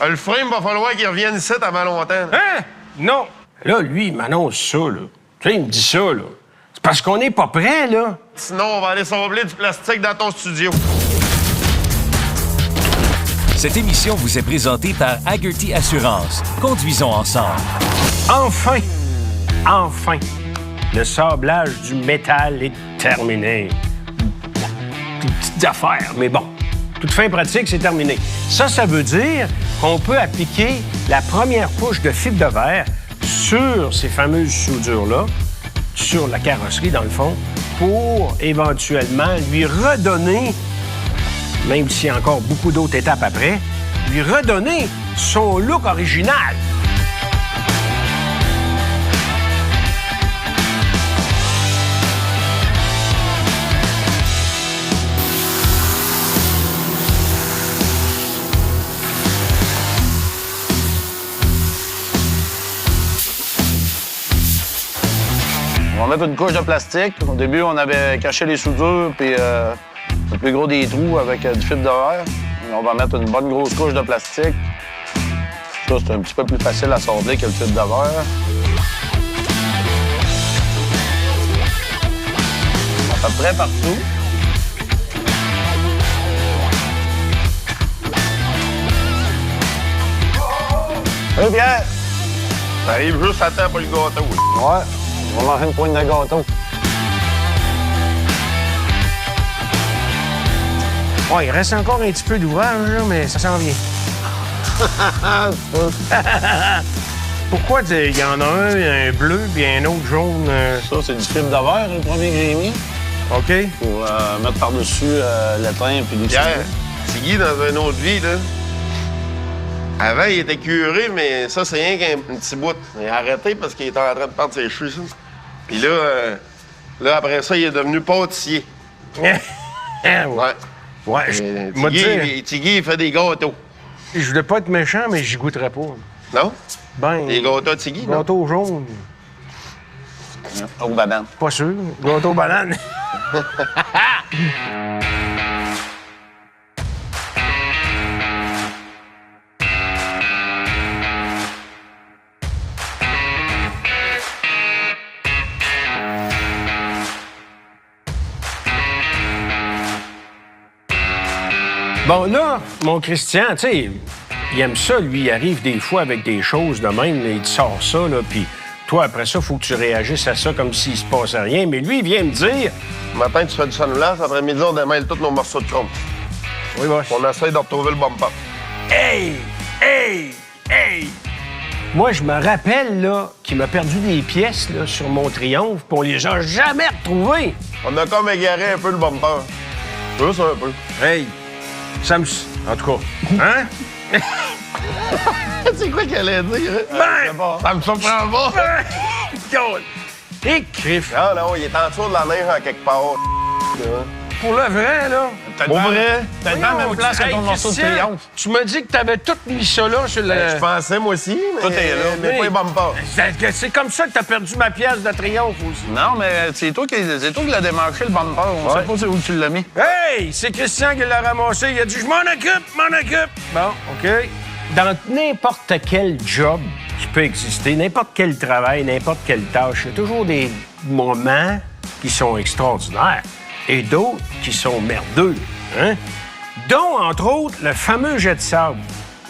Le frame, va falloir qu'il revienne ici avant longtemps. Hein? Non. Là, lui, il m'annonce ça, là. Tu sais, il me dit ça, là. C'est parce qu'on n'est pas prêt, là. Sinon, on va aller sabler du plastique dans ton studio. Cette émission vous est présentée par Hagerty Assurance. Conduisons ensemble. Enfin! Enfin! Le sablage du métal est terminé. Des petites affaires, mais bon. Toute fin pratique, c'est terminé. Ça veut dire qu'on peut appliquer la première couche de fibre de verre sur ces fameuses soudures-là, sur la carrosserie, dans le fond, pour éventuellement lui redonner, même s'il y a encore beaucoup d'autres étapes après, lui redonner son look original. On va mettre une couche de plastique. Au début, on avait caché les soudures puis le plus gros des trous avec du fibre de verre. On va mettre une bonne grosse couche de plastique. Ça, c'est un petit peu plus facile à sabler que le fibre de verre. À peu près partout. Salut, Pierre! Ça arrive juste à temps pour le gâteau. Ouais, on va manger une poigne de gâteau. Ouais, il reste encore un petit peu d'ouvrage, là, mais ça s'en vient. Pourquoi il y en a un bleu puis un autre jaune? Ça, c'est du fibre de verre, le premier que j'ai mis. OK. Pour mettre par-dessus l'étain puis les Pierre, Tiggy, dans une autre vie, là. Avant, il était curé, mais ça, c'est rien qu'un petit bout. Il a arrêté parce qu'il était en train de perdre ses cheveux, ça. Puis là, après ça, il est devenu pâtissier. Ouais. Ouais, Tiggy, il fait des gâteaux. Je voulais pas être méchant, mais j'y goûterais pas. Non? Ben. Des gâteaux à Tiggy, non? Gâteau jaune. Aux bananes. Pas sûr. Gâteau banane. Bon, là, mon Christian, tu sais, il aime ça, lui. Il arrive des fois avec des choses de même, il te sort ça, là, puis toi, après ça, faut que tu réagisses à ça comme s'il se passait rien. Mais lui, il vient me dire... Le matin, tu fais du sunlace, après-midi, on démêle tous nos morceaux de chrome. Oui, boss. On essaye de retrouver le bumper. Hey! Hey! Hey! Moi, je me rappelle, là, qu'il m'a perdu des pièces, là, sur mon triomphe, puis on les a jamais retrouvées. On a comme égaré un peu le bumper. Juste un peu. Hey! Ça me... En tout cas, hein? C'est quoi qu'elle allait dire? Ben! Ça me surprend pas. Et crif. Ah non, il est en dessous de la neige en quelque part. Pour le vrai, là. Pour vrai? T'as pas la même place que ton morceau de Christian, triomphe. Tu m'as dit que t'avais tout mis ça là sur le... Je pensais, moi aussi, mais, Tout est là. mais pas les bumpers. C'est comme ça que t'as perdu ma pièce de triomphe aussi. Non, mais c'est toi qui l'as démarché, le bumper. On sait pas où tu l'as mis. Hey! C'est Christian qui l'a ramassé. Il a dit « Je m'en occupe! » Bon, OK. Dans n'importe quel job qui peut exister, n'importe quel travail, n'importe quelle tâche, il y a toujours des moments qui sont extraordinaires et d'autres qui sont merdeux, hein? Dont, entre autres, le fameux jet de sable.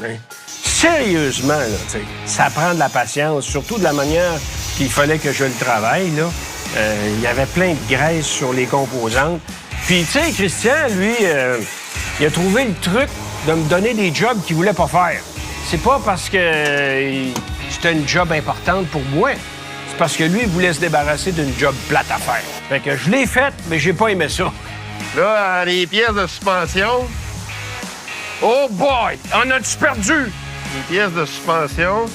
Hein? Sérieusement, là, tu sais, ça prend de la patience, surtout de la manière qu'il fallait que je le travaille, là. Il y avait plein de graisse sur les composantes. Puis, tu sais, Christian, lui, il a trouvé le truc de me donner des jobs qu'il voulait pas faire. C'est pas parce que c'était une job importante pour moi. C'est parce que lui, il voulait se débarrasser d'une job plate à faire. Fait que je l'ai faite, mais j'ai pas aimé ça. Là, les pièces de suspension, Oh boy! En as-tu perdu? les pièces de suspension,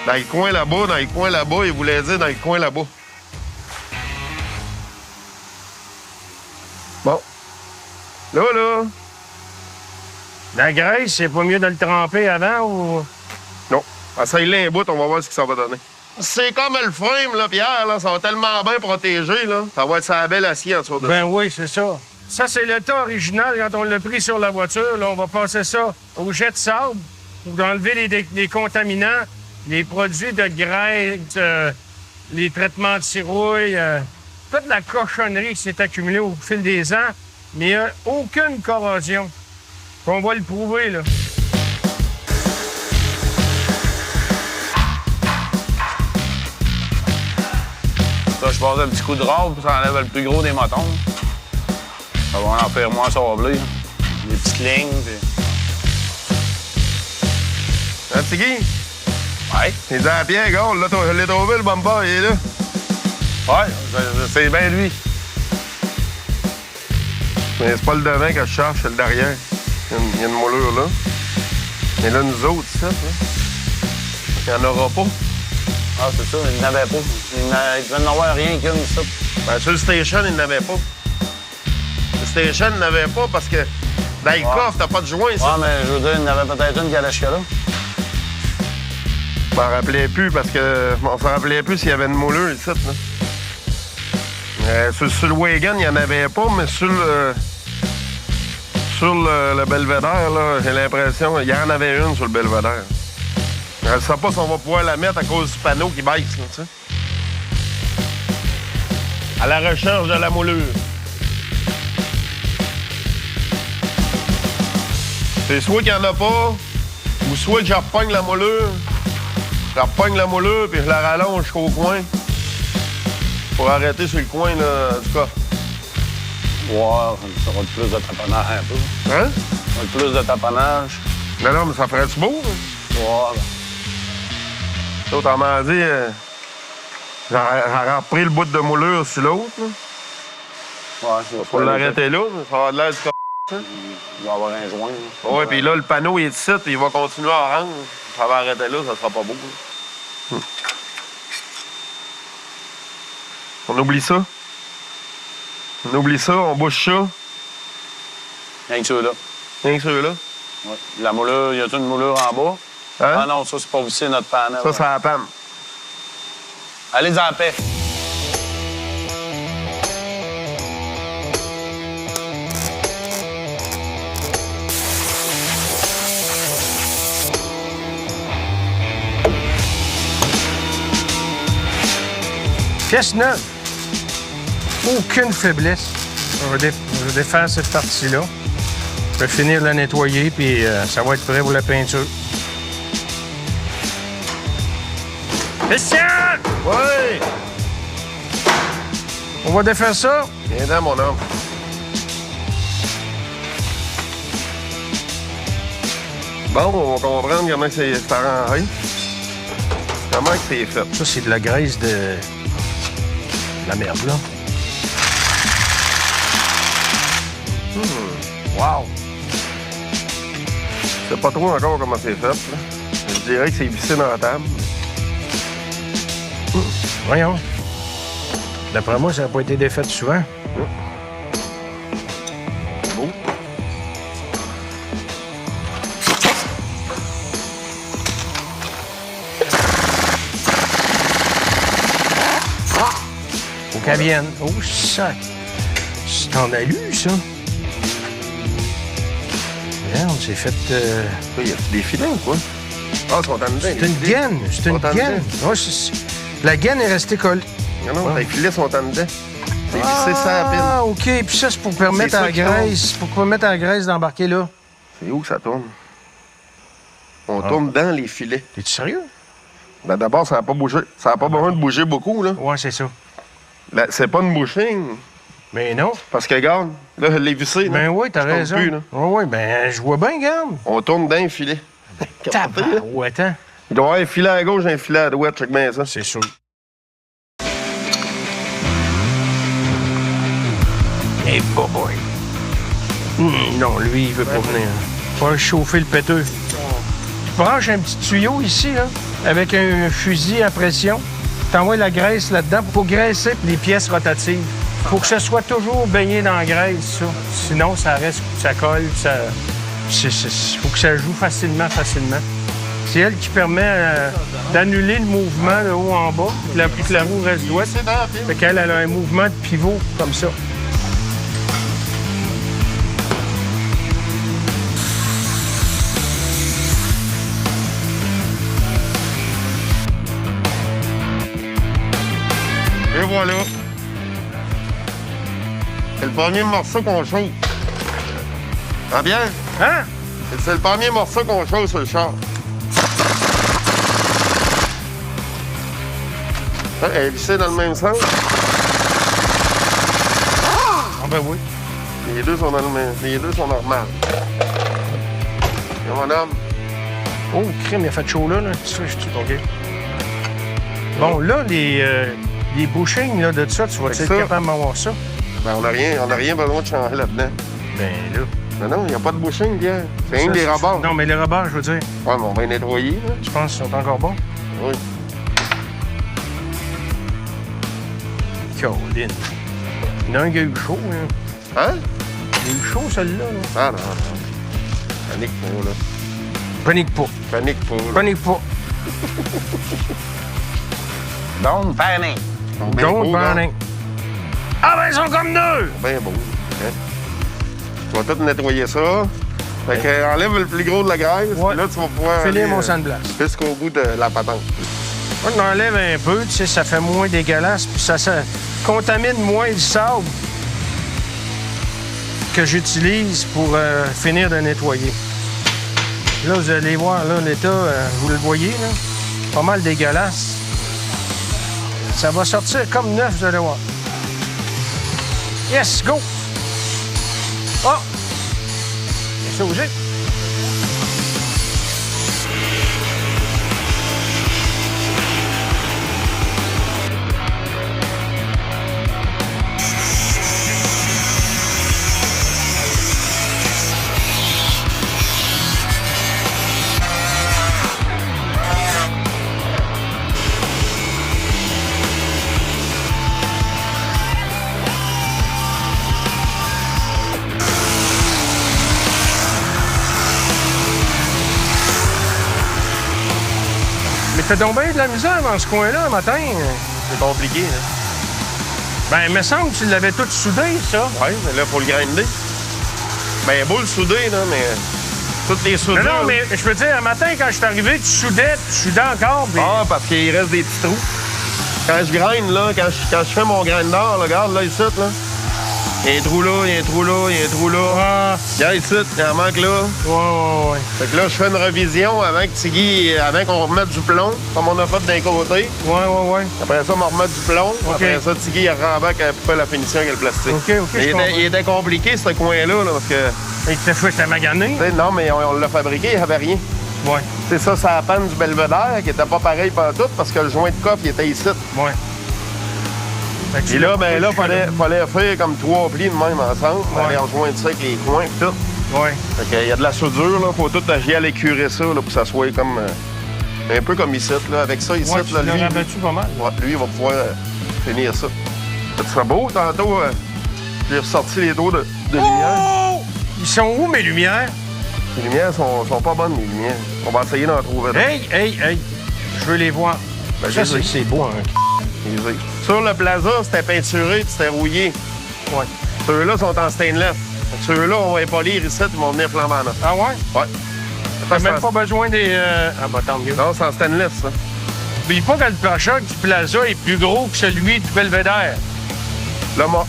dans le coin là-bas, il voulait dire dans le coin là-bas. Bon. Là, La graisse, c'est pas mieux de le tremper avant ou... non. Essaye-le un bout, on va voir ce que ça va donner. C'est comme le frame, là, Pierre, là. Ça va tellement bien protégé, là. Ça va être sa belle acier en dessous de ça. Ben oui, c'est ça. Ça, c'est le tas original quand on l'a pris sur la voiture. Là, on va passer ça au jet de sable pour enlever les contaminants, les produits de graisse, les traitements de cirouille, toute la cochonnerie qui s'est accumulée au fil des ans, mais il n'y a aucune corrosion. On va le prouver, là. Ça, je passe un petit coup de râpe, ça enlève le plus gros des motons. Ça va en faire moins sablé. Des petites lignes, puis... Hein, Tiggy? Ouais. Il dit à Pierre, gars, là, je l'ai trouvé, le bumper, il est là. Ouais, c'est bien lui. Mais c'est pas le devant que je cherche, c'est le derrière. Il y a une moulure là. Mais là, nous autres, ça, il n'y en aura pas. Ah, c'est ça, il n'avait pas. Il devait n'en avoir rien qu'une, ça. Ben, sur le station, il n'avait pas. Le station, il n'avait pas parce que dans le coffre, t'as pas de joint, Ouais, ça. mais je veux dire, il y en avait peut-être une qui allait jusque là. Je m'en rappelais plus parce que. On s'en rappelait plus s'il y avait une moulure ici, là. Sur le wagon, il n'y en avait pas, mais sur le. Sur le belvédère, là, j'ai l'impression qu'il y en avait une sur le belvédère. Je ne sais pas si on va pouvoir la mettre à cause du panneau qui baisse, là, tu sais. À la recherche de la moulure. C'est soit qu'il n'y en a pas, ou soit que je repogne la moulure. Je repogne la moulure, puis je la rallonge jusqu'au coin. Pour arrêter sur le coin, là, du coffre. Ouais, ça va être plus de taponnage un peu. Hein? Ça va être plus de taponnage. Non, mais ça ferait-tu beau? Hein? Ouais. Autrement dit, j'aurais repris le bout de moulure sur l'autre, là. Ouais, ça va Pour faire l'arrêter là, ça va de l'air du coffre. Il va y avoir un joint. Là. Ouais, puis là, le panneau est ici, puis il va continuer à rendre. Ça va arrêter là, ça sera pas beau. Là. On oublie ça. On oublie ça, on bouge ça. Rien que ceux-là. Rien que ceux-là. Ouais. La moulure, y a-t-il une moulure en bas? Hein? Ah non, ça, c'est pas visser notre panel. Ça, c'est la panne. Allez en paix. Pièce neuve. Aucune faiblesse. On va défaire cette partie-là. Je vais finir de la nettoyer, puis ça va être prêt pour la peinture. Christian! Ouais! On va défaire ça. Viens dans, mon homme. Bon, on va comprendre comment c'est arrangé. Comment que c'est fait. Ça, c'est de la graisse de la merde, là. Wow! Je sais pas trop encore comment c'est fait. Là. Je dirais que c'est vissé dans la table. Voyons. D'après moi, ça n'a pas été défait souvent. Beau. Faut qu'elle vienne. Oh, sac! C'est en alu, ça. Regarde, c'est fait... Il y a des filets ou quoi? Ah, ils sont en dedans. C'est une gaine. C'est une Sont en gaine. dedans. Ouais, la gaine est restée collée. Non, les filets sont en dedans. C'est vissé sans la pile. Ah, OK. Puis ça, c'est pour permettre C'est à ça la qui graisse... Pour permettre à la graisse d'embarquer là. C'est où que ça tourne? On tourne dans les filets. T'es-tu sérieux? Ben, d'abord, ça n'a pas bougé. Ça n'a pas besoin de bouger beaucoup, là. Ouais, c'est ça. Là, c'est pas une bouching. Mais non. Parce que, regarde, là, je l'ai vissé. là. Ben oui, t'as Je tourne raison. plus, là. Oui, ben je vois bien, garde. On tourne dans les filets. Tabarouette, hein? Il doit y avoir un filet à gauche et un filet à droite. Check bien ça. C'est sûr. Hey, boy. Non, lui, il veut pas venir. Faut chauffer le péteux. Tu branches un petit tuyau ici, là, avec un fusil à pression. T'envoies la graisse là-dedans pour graisser les pièces rotatives. Faut que ça soit toujours baigné dans la graisse, ça. Sinon, ça reste, ça colle, ça... Faut que ça joue facilement. C'est elle qui permet d'annuler le mouvement de haut en bas, puis que la roue reste droite. Fait qu'elle a un mouvement de pivot comme ça. voilà. C'est le premier morceau qu'on chauffe. Ah bien? Hein? C'est le premier morceau qu'on chauffe sur le char. Ah, elle est vissée dans le même sens. Ah ben oui. Les deux sont dans le même. Les deux sont normales. Et mon homme. Oh, crème, il a fait chaud là. Ça, je suis OK. Bon, là, les bushings là, de ça, tu vas être capable d'avoir ça? Ben, on n'a rien besoin de changer là-dedans. Ben là. Mais non, il n'y a pas de bushing, Pierre. C'est rien que des rebords. Non, mais les rebords, je veux dire. Ouais, mais on va les nettoyer, là. Tu penses qu'ils sont encore bons? Oui. Caroline. Il y en a un qui a eu chaud, hein? Hein? Il a eu chaud, celle-là. Là. Ah non, non. Panique pas, là. Panique pas. Panique pas, là. Panique pas. Don't panic. Ils sont bien Don't beaux, panic. Ah ben, ils sont comme deux! Bien beau. Hein? Tu vas tout nettoyer ça. Fait que enlève le plus gros de la graisse. Ouais. Puis là, tu vas pouvoir Filer aller, mon sandblast. jusqu'au bout de la patente. Moi, je l'enlève un peu, tu sais, ça fait moins dégueulasse, puis ça contamine moins le sable que j'utilise pour finir de nettoyer. Là, vous allez voir, là, l'état, vous le voyez, là, pas mal dégueulasse. Ça va sortir comme neuf, vous allez voir. Yes, go! Oh! C'est ça aussi. T'as donc bien de la misère dans ce coin-là, un matin. C'est compliqué, hein? Ben, il me semble que tu l'avais tout soudé, ça. Oui, mais là, il faut le grinder. Ben, beau le souder, là, mais toutes les soudures... Non, mais je veux dire, un matin, quand je suis arrivé, tu soudais encore. Puis... Ah, parce qu'il reste des petits trous. Quand je grind, là, quand je fais mon grinder, là, regarde, là, ici, là. Il y a un trou là, il y a un trou là, il y a un trou là. Ah, Regarde ici, il en manque là. ouais. Fait que là, je fais une revision avant qu'on remette du plomb, comme on a fait d'un côté. Ouais. Après ça, on remet du plomb. OK. Après ça, Tiggy, il rembarque pour faire la finition avec le plastique. OK, Mais je comprends. il était compliqué, ce coin-là, là, parce que... Et t'es magané? Tu sais, non, mais on l'a fabriqué, il n'y avait rien. Ouais. C'est ça, c'est la panne du belvédère qui était pas pareil partout parce que le joint de coffre, il était ici. Ouais. Fait que Et tu là, l'as ben là, coupé, fallait faire comme 3 plis de même ensemble. Ouais. Aller rejoindre ça avec les coins et tout. Ouais. Fait qu'il y a de la soudure, là. Faut tout aller curer ça, là, pour que ça soit comme... un peu comme ici, là. Avec ça, ici, Ouais, là, tu l'as lui... rabattu pas mal. Ouais, lui, il va pouvoir finir ça. Ça serait beau, tantôt, j'ai ressorti les dos de lumière. Oh! Ils sont où, mes lumières? Les lumières sont pas bonnes, les lumières. On va essayer d'en trouver d'autres. Hey! Je veux les voir. Ben, Ça, je les ai. c'est beau, hein? Easy. Sur le plaza, c'était peinturé puis c'était rouillé. Ouais. Ceux-là sont en stainless. Fait que ceux-là, on va les polir ici, ils vont venir flambant neuf. Ah ouais? Ouais. T'as même pas besoin des... Ah bah tant mieux. Non, c'est en stainless, ça. N'oublie pas que le pare-choc du Plaza est plus gros que celui du Belvédère.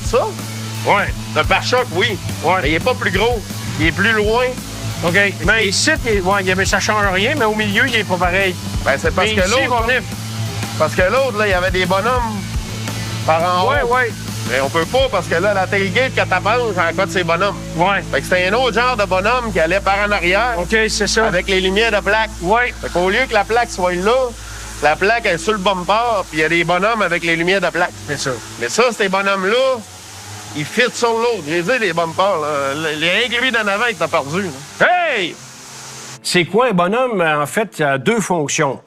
Ça? Ouais. Le pare-choc, oui. Ouais. Mais il est pas plus gros. Il est plus loin. OK. Mais ici, ça change rien, mais au milieu, il est pas pareil. Ben, c'est parce Mais que ici, il va l'autre... venir... Parce que l'autre, là, il y avait des bonhommes par en haut. Ouais. Mais on peut pas, parce que là, la tailgate, quand t'avances, c'est encore de ces bonhommes. Ouais. Fait que c'était un autre genre de bonhomme qui allait par en arrière OK, c'est ça. avec les lumières de plaque. Ouais. Fait qu'au lieu que la plaque soit là, la plaque est sur le bumper, puis il y a des bonhommes avec les lumières de plaque. C'est ça. Mais ça, ces bonhommes-là, ils fitent sur l'autre. J'ai dit, les bumpers, là. Les lui d'en avant, il t'a perdu. Là. Hey! C'est quoi un bonhomme? En fait, il a deux fonctions.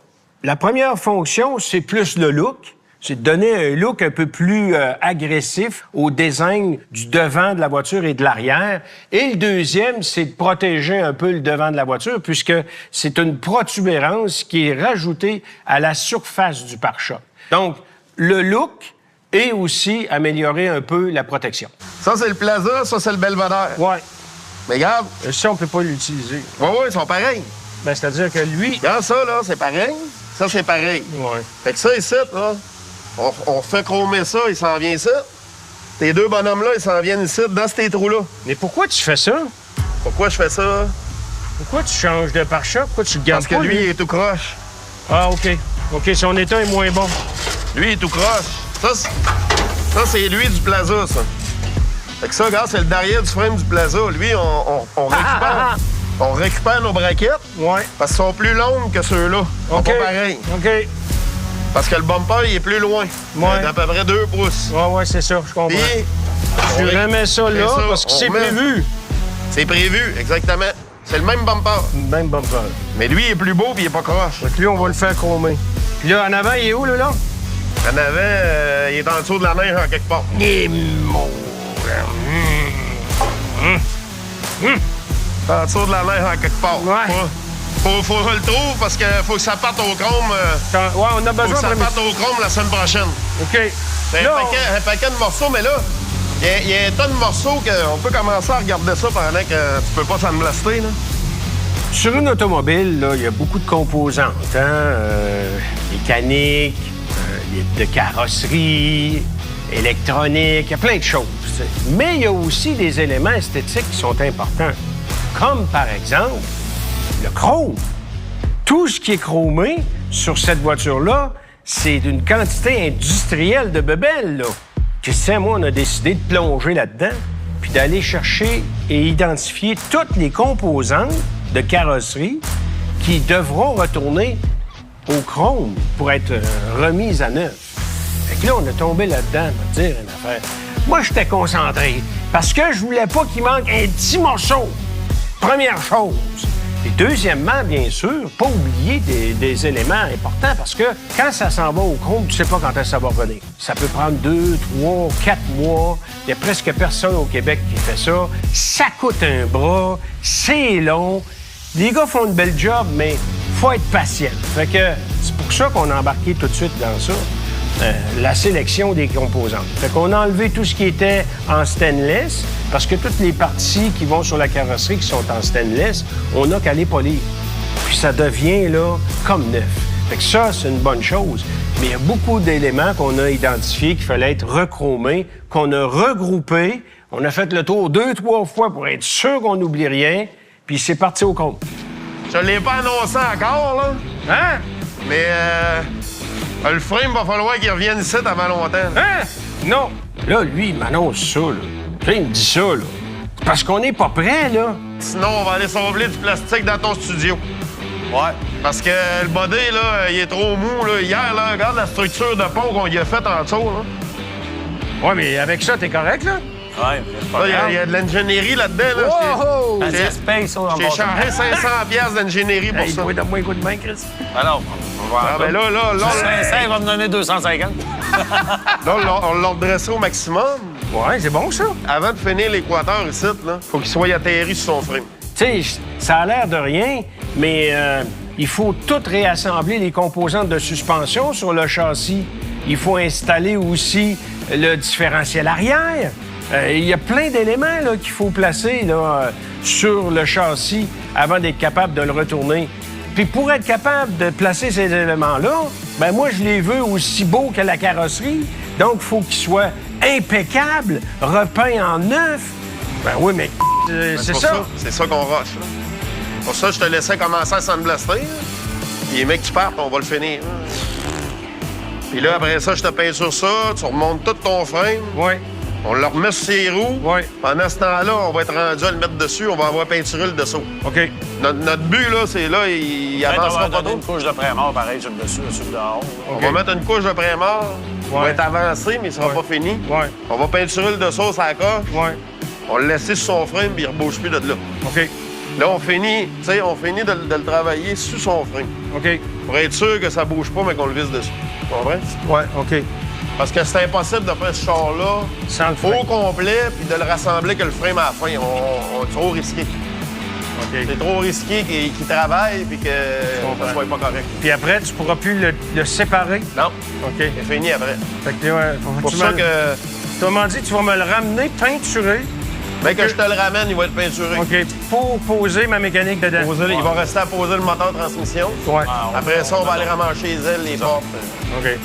La première fonction, c'est plus le look. C'est de donner un look un peu plus agressif au design du devant de la voiture et de l'arrière. Et le deuxième, c'est de protéger un peu le devant de la voiture, puisque c'est une protubérance qui est rajoutée à la surface du pare-choc. Donc, le look et aussi améliorer un peu la protection. Ça, c'est le Plaza, ça, c'est le Belvédère. Ouais. Mais regarde, Ça, on peut pas l'utiliser. ouais, ils sont pareils. Ben, c'est-à-dire que lui... Regarde ça, là, c'est pareil. Ça, c'est pareil. Ouais. Fait que ça, ici, là, on fait chromer ça, il s'en vient ici. Tes deux bonhommes-là, ils s'en viennent ici, dans ces trous-là. Mais pourquoi tu fais ça? Pourquoi je fais ça? Pourquoi tu changes de pare-choc? Pourquoi tu le gardes Parce que pas, lui, il est tout croche. Ah, OK. OK, son état est moins bon. Lui, il est tout croche. Ça, c'est lui du Plaza, ça. Fait que ça, regarde, c'est le derrière du frame du Plaza. Lui, on récupère nos braquettes. Ouais. Parce qu'elles sont plus longues que ceux-là. Ils sont OK. pas pareils. OK. Parce que le bumper, il est plus loin. Ouais. D'à peu près 2 pouces. Ouais, c'est ça, je comprends. Puis, Tu remets ça là ça, parce que on c'est remet. prévu. c'est prévu, exactement. C'est le même bumper. Même bumper. Mais lui, il est plus beau puis il est pas croche. Donc lui, on va le faire chromer. Puis là, en avant, il est où, là? En avant, il est en dessous de la neige en quelque part. Il est mort. En dessous de la neige en quelque part. Ouais. Faut que je le trouve parce qu'il faut que ça parte au chrome. Ouais, on a Faut que besoin ça de... parte au chrome la semaine prochaine. OK. C'est Là, un paquet de morceaux, mais là, il y a un tas de morceaux qu'on peut commencer à regarder ça pendant que tu peux pas s'en blaster, là. sur une automobile, là, il y a beaucoup de composantes. Mécanique, de carrosserie, électronique, il y a plein de choses. T'sais. Mais il y a aussi des éléments esthétiques qui sont importants. Comme, par exemple, le chrome. Tout ce qui est chromé sur cette voiture-là, c'est d'une quantité industrielle de bebelles, là. Christian et moi, on a décidé de plonger là-dedans puis d'aller chercher et identifier toutes les composantes de carrosserie qui devront retourner au chrome pour être remises à neuf. Fait que là, on est tombé là-dedans, on va dire une affaire. Moi, j'étais concentré parce que je voulais pas qu'il manque un petit morceau. Première chose. Et deuxièmement, bien sûr, pas oublier des éléments importants parce que quand ça s'en va au chrome, tu sais pas quand ça va revenir. Ça peut prendre 2, 3, 4 mois. Il y a presque personne au Québec qui fait ça. Ça coûte un bras, c'est long. Les gars font une belle job, mais faut être patient. Fait que c'est pour ça qu'on a embarqué tout de suite dans ça. La sélection des composantes. Fait qu'on a enlevé tout ce qui était en stainless, parce que toutes les parties qui vont sur la carrosserie qui sont en stainless, on n'a qu'à les polir. Puis ça devient, là, comme neuf. Fait que ça, c'est une bonne chose. Mais il y a beaucoup d'éléments qu'on a identifiés qu'il fallait être rechromés, qu'on a regroupés. On a fait le tour 2-3 fois pour être sûr qu'on n'oublie rien, puis c'est parti au compte. Je l'ai pas annoncé encore, là. Hein? Mais le frame, va falloir qu'il revienne ici avant longtemps. Hein? Non. Là, lui, il m'annonce ça, là. Puis il me dit ça, là. C'est parce qu'on n'est pas prêt, là. Sinon, on va aller sauver du plastique dans ton studio. Ouais. Parce que le body, là, il est trop mou, là. Hier, là, regarde la structure de pont qu'on y a faite en dessous, là. Ouais, mais avec ça, t'es correct, là? Ouais, c'est pas Là, grave. il y a de l'ingénierie là-dedans, là. Oh! J'ai- Ça se paye, ça, en J'ai passant. chargé 500$ d'ingénierie pour Hey, ça. oui, donne-moi un coup de main, Chris. Alors, on va Ah, ben là, 500, il va me donner 250. on l'a redressé au maximum. Ouais, c'est bon, ça. Avant de finir l'équateur ici, là, faut qu'il soit atterri sur son frame. Tu sais, ça a l'air de rien, mais il faut tout réassembler les composantes de suspension sur le châssis. Il faut installer aussi le différentiel arrière. Il y a plein d'éléments là, qu'il faut placer là, sur le châssis avant d'être capable de le retourner. Puis pour être capable de placer ces éléments-là, ben moi, je les veux aussi beaux que la carrosserie. Donc, il faut qu'ils soient impeccables, repeints en neuf. Ben oui, mais c'est pour ça. C'est ça qu'on rush, là. Pour ça, je te laissais commencer à sandblaster. Là. Puis les mecs, tu pars, puis on va le finir. Là. Puis là, après ça, je te peins sur ça, tu remontes tout ton frame. Oui. On le remet sur ses roues. Oui. Pendant ce temps-là, on va être rendu à le mettre dessus. On va avoir peinturé le dessous. OK. Notre but, là, c'est là, il avancera pas donner trop. une couche de pré-mort, pareil, sur le dessus, sur le dehors. On va mettre une couche de pré-mort. On va Ouais. être avancé, mais ça sera pas fini. Ouais. On va peinturer le dessous à la coche. Ouais. On le laisse sur son frame, puis il ne rebouge plus de là. OK. Là, on finit de le travailler sur son frame. OK. Pour être sûr que ça bouge pas, mais qu'on le visse dessus. Tu comprends? Ouais, OK. Parce que c'est impossible de faire ce char-là Sans le au frein. complet, puis de le rassembler que le frame à la fin. C'est trop risqué. OK. C'est trop risqué qu'il travaille, puis que comprends. ça soit pas correct. Puis après, tu pourras plus le séparer. Non, OK. c'est fini après. Fait que, ouais, C'est pour ça que, Tu m'as dit, tu vas me le ramener peinturé. dès que je te le ramène, il va être peinturé. OK. Pour poser ma mécanique dedans. Il va rester à poser le moteur de transmission. Ouais. Après ça, on va aller ramancher les ailes, les portes. OK.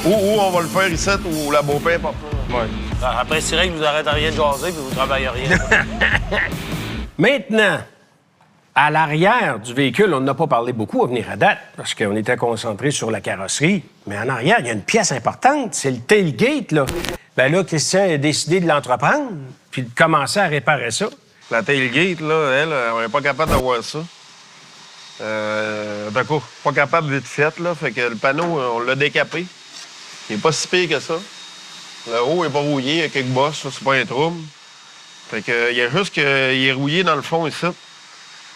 Ou on va le faire ici, ou la Beaupin, importe. Ouais. Après, c'est vrai que vous arrêtez rien de jaser puis vous travaillez rien. Maintenant, à l'arrière du véhicule, on n'a pas parlé beaucoup à venir à date, parce qu'on était concentré sur la carrosserie. Mais en arrière, il y a une pièce importante, c'est le tailgate, là. Ben là, Christian a décidé de l'entreprendre, puis de commencer à réparer ça. La tailgate, là, elle n'est pas capable d'avoir ça. D'accord, pas capable vite fait, là. Fait que le panneau, on l'a décapé. Il n'est pas si pire que ça. Le haut est pas rouillé, il y a quelques bosses, ça, c'est pas un trouble. Fait que, il y a juste qu'il est rouillé dans le fond ici.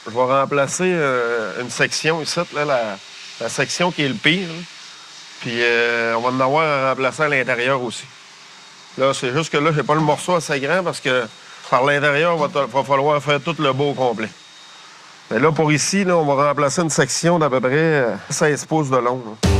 Je vais remplacer une section ici, là, la section qui est le pire. Là. Puis on va en avoir à remplacer à l'intérieur aussi. Là, c'est juste que là, j'ai pas le morceau assez grand parce que par l'intérieur, il va falloir faire tout le bas au complet. Mais là, pour ici, là, on va remplacer une section d'à peu près 16 pouces de long. Là.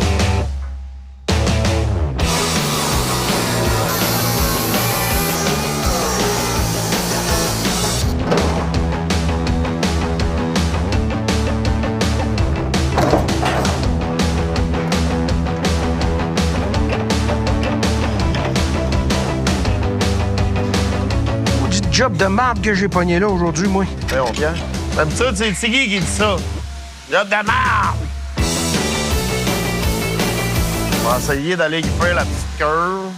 Job de marde que j'ai pogné là aujourd'hui, moi. Voyons, Pierre. D'habitude, c'est Tiggy qui dit ça. Job de marde! On va essayer d'aller faire la petite curve.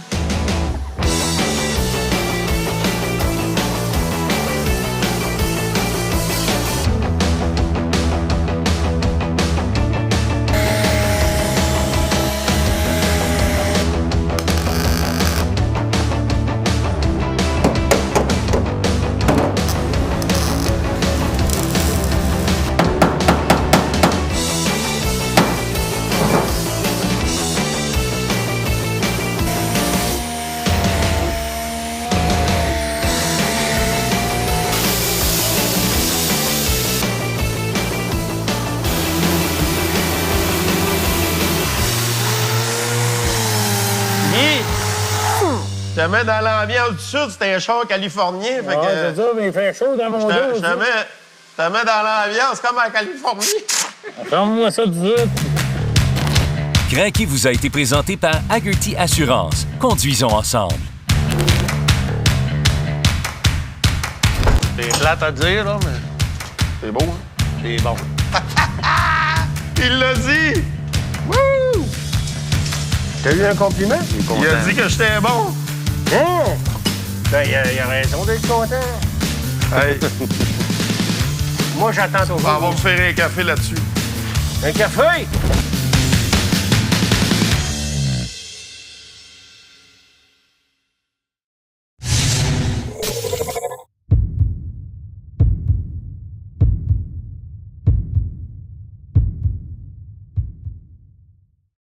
Je te mets dans l'ambiance du sud, c'était un char californien. Fait que, c'est ça, mais il fait chaud dans mon dos. je te mets dans l'ambiance comme en Californie. Ferme-moi ça tout de suite. Craquet vous a été présenté par Hagerty Assurance. Conduisons ensemble. C'est plate à dire, là, mais C'est beau, hein? c'est bon. Il l'a dit! Wouh! T'as eu un compliment? Il a dit que j'étais bon. Hein? Ben, il a raison d'être content. Hey, Moi, j'attends toujours. on va me faire un café là-dessus. Un café?